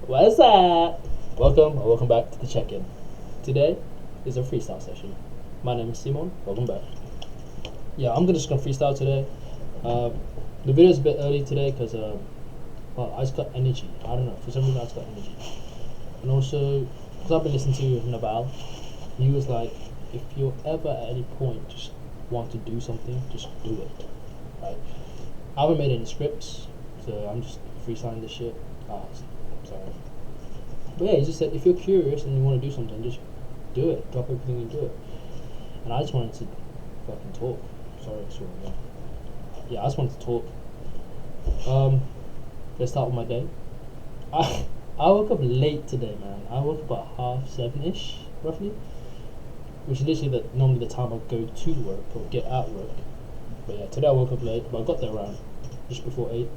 What's up? Welcome back to the check-in. Today is a freestyle session. My name is Simon. Welcome back. Yeah, I'm just gonna freestyle today. The video's a bit early today because I just got energy. I don't know. For some reason, I just got energy. And also, because I've been listening to Naval, he was like, if you ever at any point just want to do something, just do it. Right? I haven't made any scripts, so I'm just freestyling this shit. Sorry. But yeah, he just said if you're curious and you want to do something, just do it. Drop everything and do it. And I just wanted to fucking talk. Sorry, yeah, I just wanted to talk. Let's start with my day. I woke up late today, man. I woke up at 7:30ish, roughly, which is literally normally the time I go to work or get at work. But yeah, today I woke up late, but I got there around just before 8.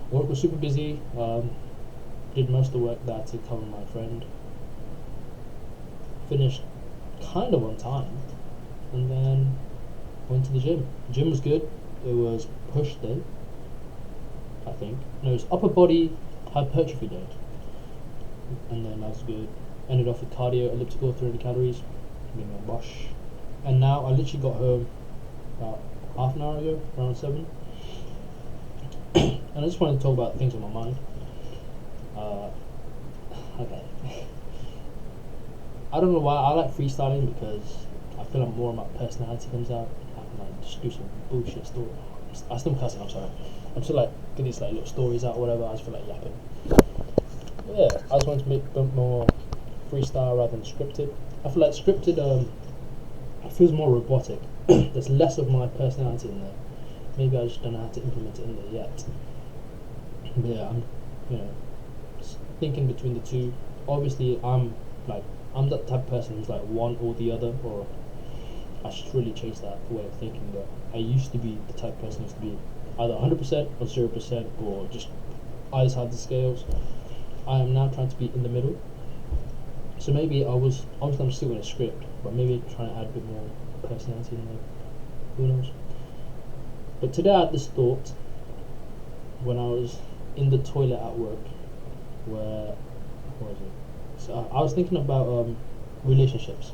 Work was super busy. Did most of the work that I had to cover my friend. Finished kind of on time, and then went to the gym. The gym was good. It was push day, I think. No, it was upper body hypertrophy day, and then that was good. Ended off with cardio, elliptical, 300 calories, being a wash. And now I literally got home about half an hour ago, around 7. And I just wanted to talk about things on my mind. Okay. I don't know why I like freestyling, because I feel like more of my personality comes out. I can like just do some bullshit story. I still cussing. I'm sorry. I'm still like get these like little stories out, or whatever. I just feel like yapping. But yeah, I just wanted to make them more freestyle rather than scripted. I feel like scripted it feels more robotic. There's less of my personality in there. Maybe I just don't know how to implement it in there yet. But yeah, I'm thinking between the two. Obviously, I'm that type of person who's like one or the other, or I should really change that way of thinking. But I used to be the type of person who used to be either 100% or 0%, or just either side of the scales. I am now trying to be in the middle. So maybe obviously I'm still in a script, but maybe trying to add a bit more personality in there. Who knows? But today I had this thought when I was in the toilet at work, where what was it? So I was thinking about relationships.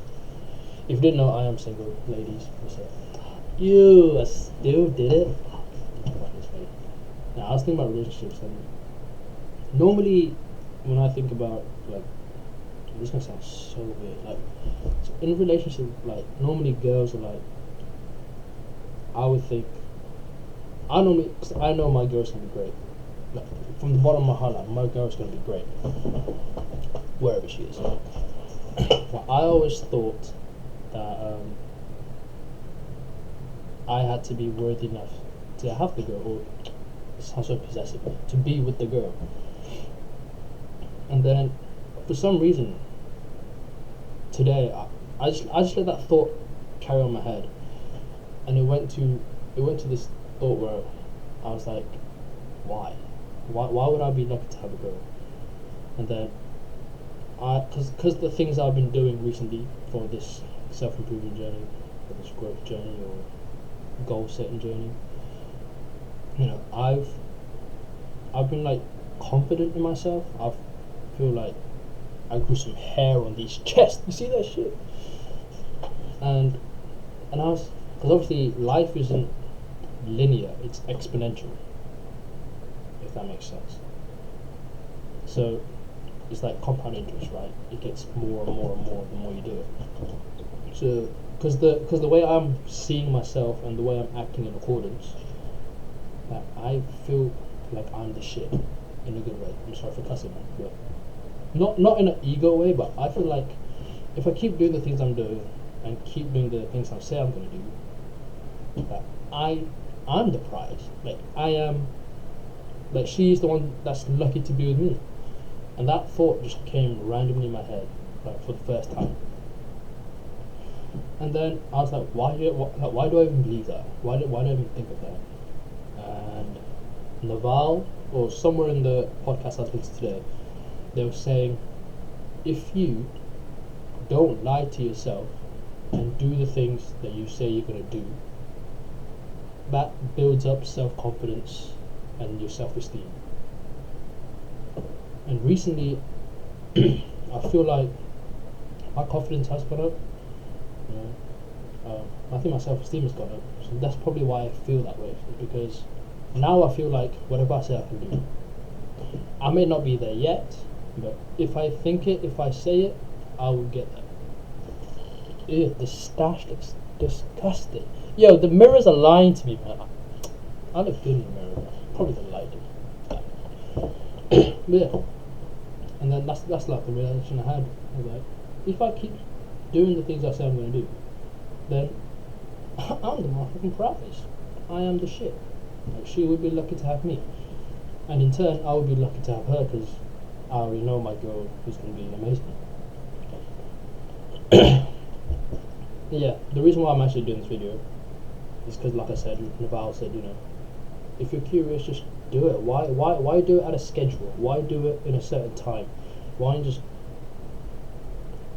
If you didn't know, I am single, ladies. I still did it. Now I was thinking about relationships, and normally when I think about this is gonna sound so weird. So in a relationship, normally girls are I would think cause I know my girl's gonna be great. From the bottom of my heart, my girl's gonna be great wherever she is. But I always thought that I had to be worthy enough to have the girl, or it sounds so possessive, to be with the girl. And then for some reason today I just let that thought carry on my head, and it went to this thought where I was like, why would I be lucky to have a girl? And then because the things I've been doing recently for this self-improvement journey, for this growth journey, or goal setting journey, I've been confident in myself. I feel like I grew some hair on these chests. You see that shit? And I was, because obviously life isn't linear, it's exponential, if that makes sense. So it's like compound interest, right? It gets more and more and more the more you do it. So because the way I'm seeing myself and the way I'm acting in accordance, I feel like I'm the shit in a good way. I'm sorry for cussing, but not in an ego way, but I feel like if I keep doing the things I'm doing and keep doing the things I say I'm gonna do, that I'm the prize. I am. She's the one that's lucky to be with me. And that thought just came randomly in my head, for the first time. And then I was like, why do I even believe that? Why do I even think of that? And Naval, or somewhere in the podcast I was listening to today, they were saying, if you don't lie to yourself and do the things that you say you're going to do, that builds up self-confidence and your self-esteem. And recently, I feel like my confidence has gone up. You know, I think my self-esteem has gone up. So that's probably why I feel that way. Because now I feel like whatever I say I can do. I may not be there yet, but if I think it, if I say it, I will get there. Ew, the stash looks disgusting. Yo, the mirrors are lying to me, man. I look good in the mirror, man. Probably the lighting. But yeah, and then that's like the realization I had. I was like, if I keep doing the things I say I'm going to do, then I'm the motherfucking proudest. I am the shit. Like, she would be lucky to have me, and in turn, I would be lucky to have her because I already know my girl is going to be amazing. Yeah, the reason why I'm actually doing this video is because, like I said, Naval said, you know, if you're curious, just do it. Why do it at a schedule? Why do it in a certain time? Why don't you just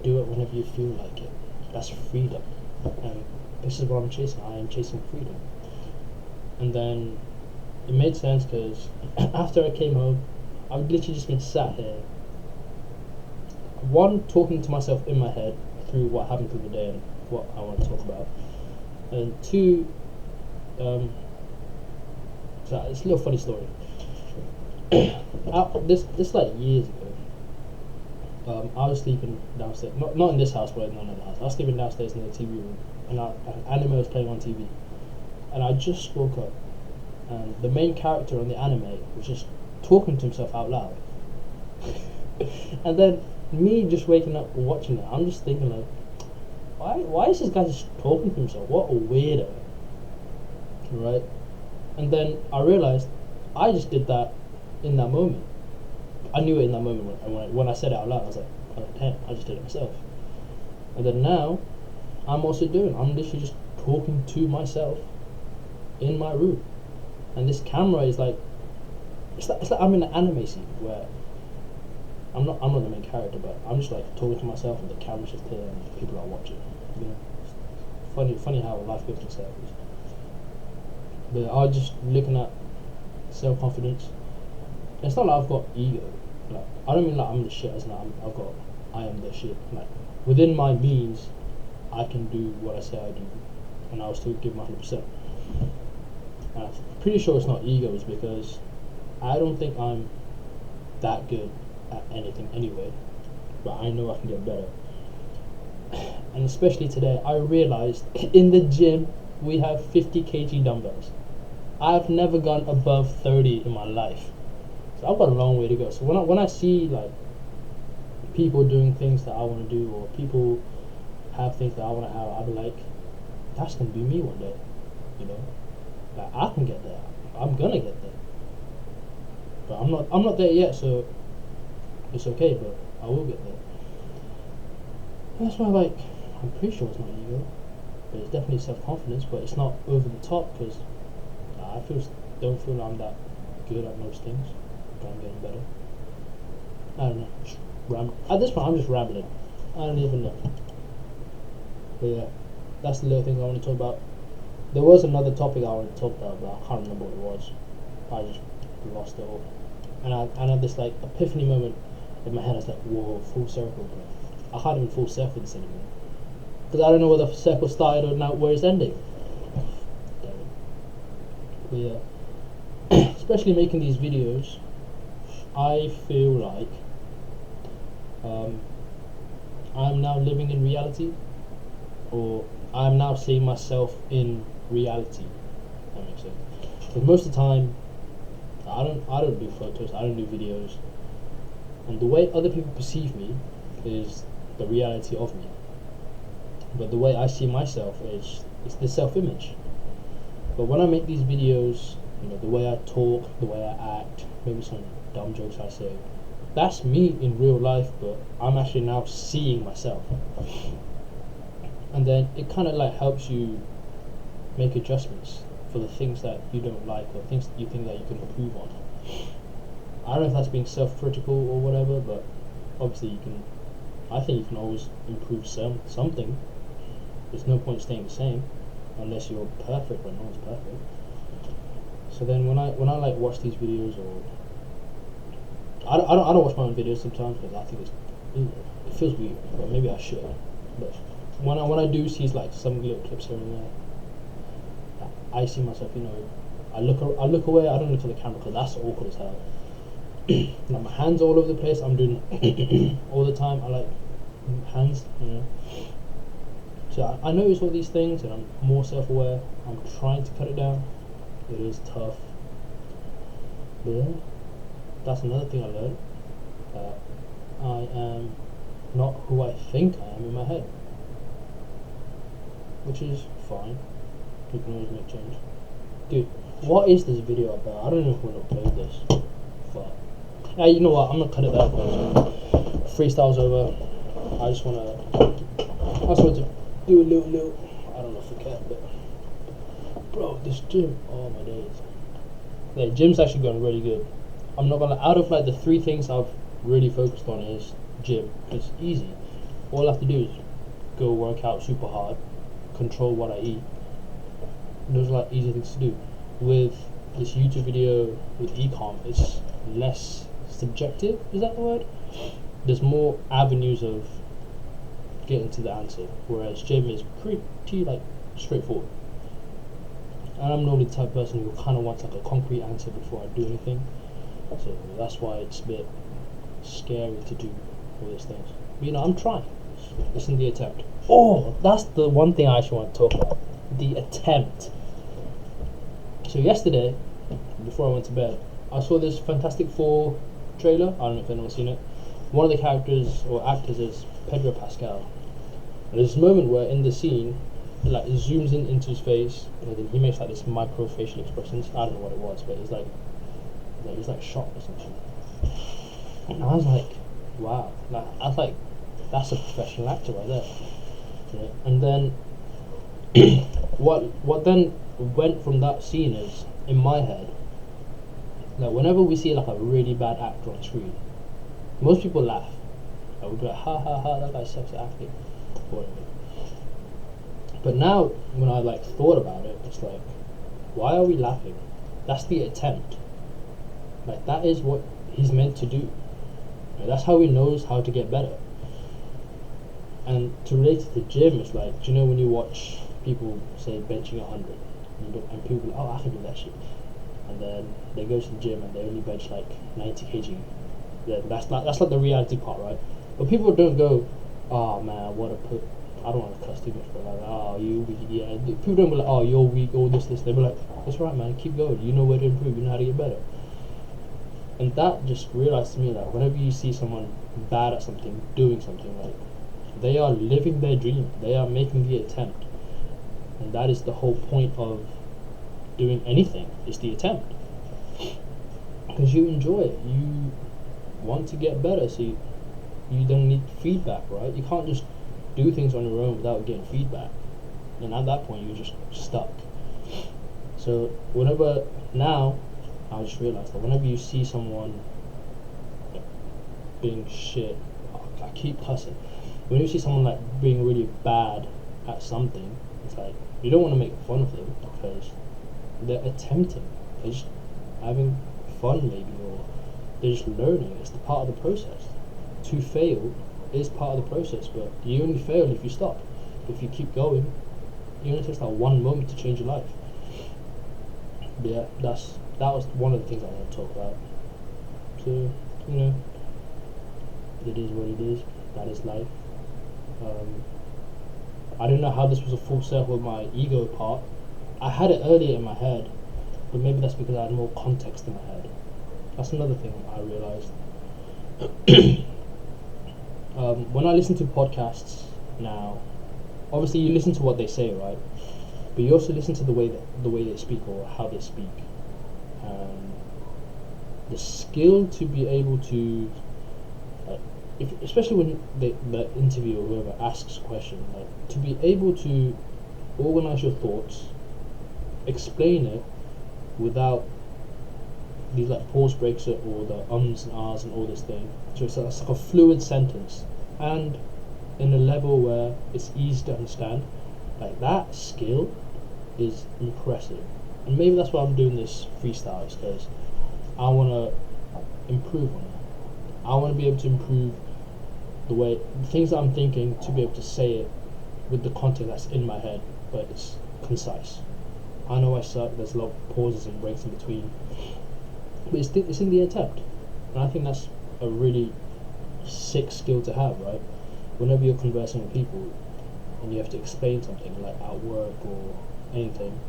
do it whenever you feel like it? That's freedom, and this is what I'm chasing. I am chasing freedom. And then it made sense because after I came home, I've literally just been sat here, one, talking to myself in my head through what happened through the day and what I want to talk about, and two, so it's a little funny story. This like years ago, I was sleeping downstairs, not in this house, but in another house. I was sleeping downstairs in the TV room, and an anime was playing on TV, and I just woke up, and the main character on the anime was just talking to himself out loud. And then me just waking up and watching it, I'm just thinking like, why is this guy just talking to himself? What a weirdo, right? And then I realized I just did that in that moment. I knew it in that moment when I said it out loud. I was like, damn, I just did it myself. And then now, I'm literally just talking to myself in my room. And this camera is like, it's like I'm in an anime scene where I'm not the main character, but I'm just like talking to myself, and the camera's just there and people are watching. You know, funny how life goes in circles. But I was just looking at self-confidence. It's not like I've got ego. Like, I don't mean like I'm the shit, as in I am the shit. Like, within my means, I can do what I say I do, and I'll still give my 100%. And I'm pretty sure it's not ego, it's because I don't think I'm that good at anything anyway, but I know I can get better. And especially today, I realized in the gym we have 50 kg dumbbells. I've never gone above 30 in my life, so I've got a long way to go. So when I see like people doing things that I want to do, or people have things that I want to have, I'll be like, that's gonna be me one day, you know. Like, I can get there. I'm gonna get there, but I'm not there yet. So it's okay, but I will get there. And that's why, like, I'm pretty sure it's not ego, but it's definitely self-confidence. But it's not over the top, because I don't feel I'm that good at most things, but I'm getting better. I don't know. At this point, I'm just rambling. I don't even know. But yeah, that's the little things I want to talk about. There was another topic I wanted to talk about, but I can't remember what it was. I just lost it all. And I had this like epiphany moment in my head. I was like, whoa, full circle, bro. I can't even full circle this anymore, because I don't know where the circle started or now where it's ending. Damn it. But yeah, especially making these videos, I feel like I'm now living in reality, or I'm now seeing myself in reality. If that makes sense. Because most of the time, I don't do photos, I don't do videos, and the way other people perceive me is the reality of me. But the way I see myself is the self-image. But when I make these videos, you know, the way I talk, the way I act, maybe some dumb jokes I say, that's me in real life, but I'm actually now seeing myself. And then it kind of like helps you make adjustments for the things that you don't like, or things that you think that you can improve on. I don't know if that's being self-critical or whatever, but obviously I think you can always improve something. There's no point staying the same unless you're perfect, but no one's perfect. So then when I like watch these videos, or I don't watch my own videos sometimes because I think it feels weird, but maybe I should. But when I do see like some little clips here and there, I see myself, I look away. I don't look at the camera because that's awkward as hell. Like my hands all over the place. I'm doing all the time. I like hands, So I notice all these things, and I'm more self-aware. I'm trying to cut it down. It is tough, but yeah, that's another thing I learned. I am not who I think I am in my head, which is fine. You can always make change. Dude, what is this video about? I don't know if I'm gonna play this. But you know what? I'm gonna cut it there. Freestyle's over. I just wanna do a little. I don't know if I can, but bro, this gym. Oh my days. The gym's actually going really good. I'm not gonna. Out of like the 3 things I've really focused on is gym. It's easy. All I have to do is go work out super hard, control what I eat. Those are like easy things to do. With this YouTube video, with ecom, it's less subjective. Is that the word? There's more avenues of getting to the answer, whereas gym is pretty like straightforward. And I'm normally the type of person who kind of wants like a concrete answer before I do anything. So that's why it's a bit scary to do all these things. But I'm trying. It's in the attempt. Oh, that's the one thing I actually want to talk about. The attempt. So yesterday, before I went to bed, I saw this Fantastic Four trailer. I don't know if anyone's seen it. One of the characters or actors is Pedro Pascal. And there's this moment where in the scene, it like zooms in into his face, and then he makes like this micro facial expressions. I don't know what it was, but it's like he's like shocked or something. And I was like, wow. I was like, that's a professional actor right there. Yeah. And then what then went from that scene is, in my head, like whenever we see like a really bad actor on screen, most people laugh. Like, we'll be like, ha ha ha, that guy sucks at acting, whatever. But now when I like thought about it, it's like, why are we laughing? That's the attempt. Like that is what he's meant to do. Like, that's how he knows how to get better. And to relate it to gym, it's like, do you know when you watch people say benching 100, and people be like, oh, I can do that shit, and then they go to the gym and they only bench like 90 kg. Yeah, that's like the reality part, right? But people don't go, oh man, what a put. I don't want to cuss too much, but like, oh, you weak. Yeah, people don't be like, oh, you're weak, all this. They be like, that's right, man, keep going. You know where to improve. You know how to get better. And that just realized to me that whenever you see someone bad at something, doing something, like they are living their dream. They are making the attempt, and that is the whole point of doing anything. Is the attempt, because you enjoy it. You want to get better, so you don't need feedback, right? You can't just do things on your own without getting feedback, and at that point you're just stuck. So whenever now I just realized that whenever you see someone being shit, I keep cussing. When you see someone like being really bad at something, it's like you don't want to make fun of them because they're attempting. They're just having fun, maybe, or they're just learning. It's the part of the process. To fail is part of the process, but you only fail if you stop. If you keep going, it only takes like one moment to change your life. But yeah, that was one of the things I want to talk about. So, it is what it is. That is life. I don't know how this was a full circle with my ego part. I had it earlier in my head, but maybe that's because I had more context in my head. That's another thing I realized. When I listen to podcasts now, obviously you listen to what they say, right? But you also listen to the way they speak or how they speak. The skill to be able to, especially when the interviewer or whoever asks a question, to be able to organize your thoughts, explain it without these like pause breaks or the ums and ahs and all this thing. So it's like a fluid sentence, and in a level where it's easy to understand. Like that skill is impressive, and maybe that's why I'm doing this freestyle, is because I want to improve on it. I want to be able to improve the way the things that I'm thinking, to be able to say it with the content that's in my head, but it's concise. I know I suck. There's a lot of pauses and breaks in between, but it's in the attempt, and I think that's a really sick skill to have, right? Whenever you're conversing with people and you have to explain something like at work or anything,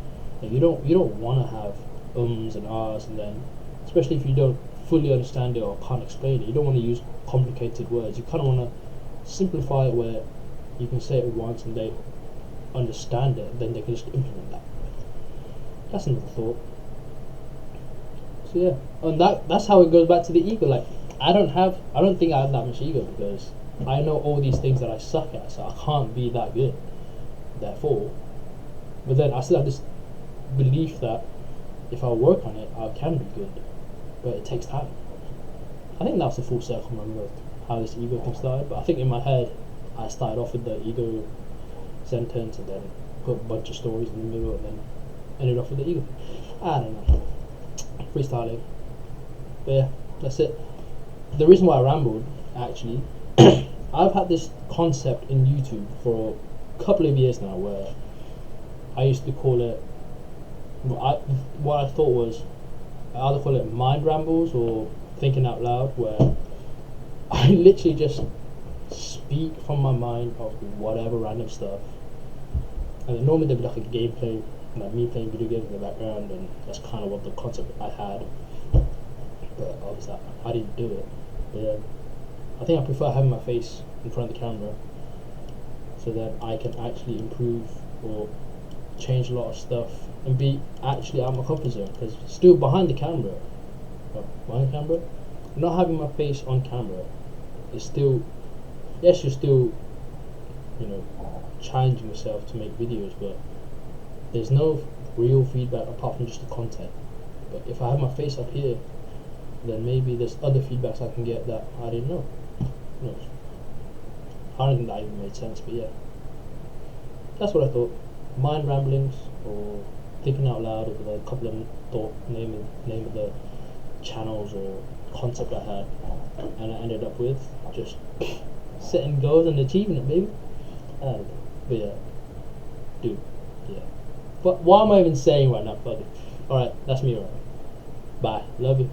and you don't want to have ums and ahs, and then especially if you don't fully understand it or can't explain it, you don't want to use complicated words. You kind of want to simplify it where you can say it once and they understand it, then they can just implement that. That's another thought. So yeah, and that's how it goes back to the ego. Like I don't think I have that much ego, because I know all these things that I suck at, so I can't be that good. Therefore, but then I still have this belief that if I work on it, I can be good, but it takes time. I think that's a full circle moment of how this ego thing started. But I think in my head, I started off with the ego sentence and then put a bunch of stories in the middle and then ended off with the ego. I don't know. Freestyling. But yeah, that's it. The reason why I rambled, actually, I've had this concept in YouTube for a couple of years now where I used to call it, what I thought was, I either call it mind rambles or thinking out loud, where I literally just speak from my mind of whatever random stuff, and then normally there'd be like a gameplay, like me playing video games in the background, and that's kind of what the concept I had. But obviously I didn't do it. But yeah, I think I prefer having my face in front of the camera, so that I can actually improve or change a lot of stuff and be actually out of my comfort zone. Because still behind the camera, not having my face on camera is still, yes, you're still, challenging yourself to make videos, but there's no real feedback apart from just the content. But if I have my face up here, then maybe there's other feedbacks I can get that I didn't know. Who knows? I don't think that even made sense, but yeah, that's what I thought. Mind ramblings or thinking out loud with a couple of thought name of the channels or concept I had, and I ended up with just setting goals and achieving it, maybe. I don't know, but yeah, dude, yeah. But what am I even saying right now? Fuck it. All right, that's me. Right. Bye. Love you.